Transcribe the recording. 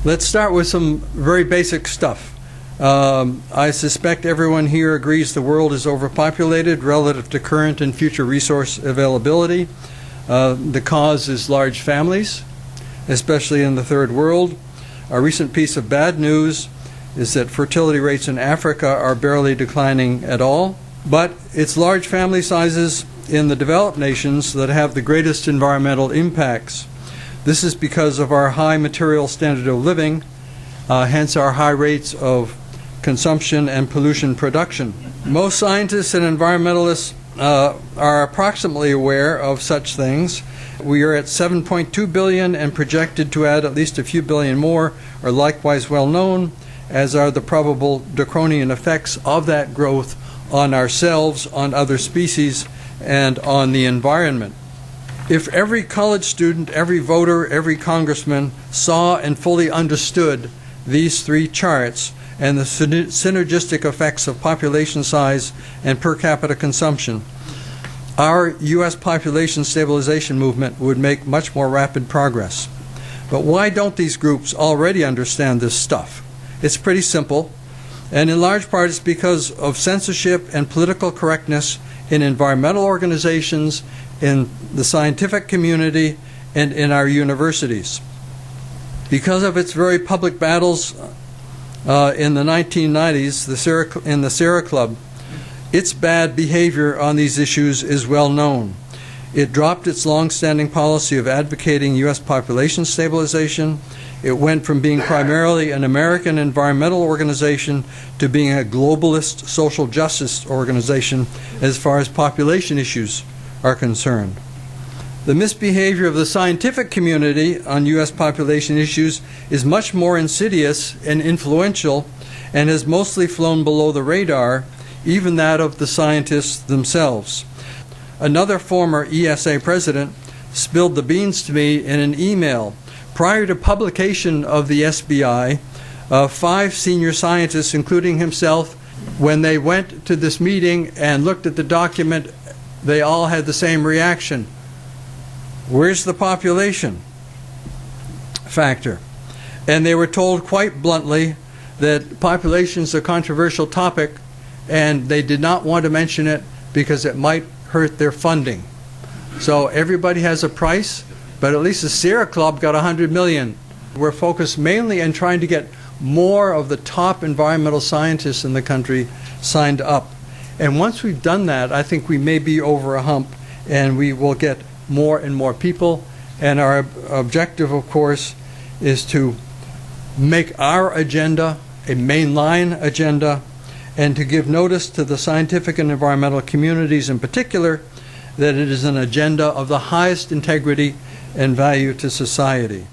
Let's start with some very basic stuff. I suspect everyone here agrees the world is overpopulated relative to current and future resource availability. The cause is large families, especially in the third world. A recent piece of bad news is that fertility rates in Africa are barely declining at all. But it's large family sizes in the developed nations that have the greatest environmental impacts. This is because of our high material standard of living, hence our high rates of consumption and pollution production. Most scientists and environmentalists are approximately aware of such things. We are at 7.2 billion and projected to add at least a few billion more are likewise well known, as are the probable draconian effects of that growth on ourselves, on other species, and on the environment. If every college student, every voter, every congressman saw and fully understood these three charts and the synergistic effects of population size and per capita consumption, our U.S. population stabilization movement would make much more rapid progress. But why don't these groups already understand this stuff? It's pretty simple, and in large part it's because of censorship and political correctness in environmental organizations, in the scientific community, and in our universities. Because of its very public battles in the 1990s, in the Sierra Club, its bad behavior on these issues is well known. It dropped its long-standing policy of advocating U.S. population stabilization. It went from being primarily an American environmental organization to being a globalist social justice organization as far as population issues are concerned. The misbehavior of the scientific community on U.S. population issues is much more insidious and influential and has mostly flown below the radar, even that of the scientists themselves. Another former ESA president spilled the beans to me in an email. Prior to publication of the SBI, 5 senior scientists, including himself, when they went to this meeting and looked at the document, they all had the same reaction. Where's the population factor? And they were told quite bluntly that population is a controversial topic and they did not want to mention it because it might hurt their funding. So everybody has a price, but at least the Sierra Club got 100 million. We're focused mainly on trying to get more of the top environmental scientists in the country signed up. And once we've done that, I think we may be over a hump and we will get more and more people. And our objective, of course, is to make our agenda a mainline agenda and to give notice to the scientific and environmental communities in particular that it is an agenda of the highest integrity and value to society.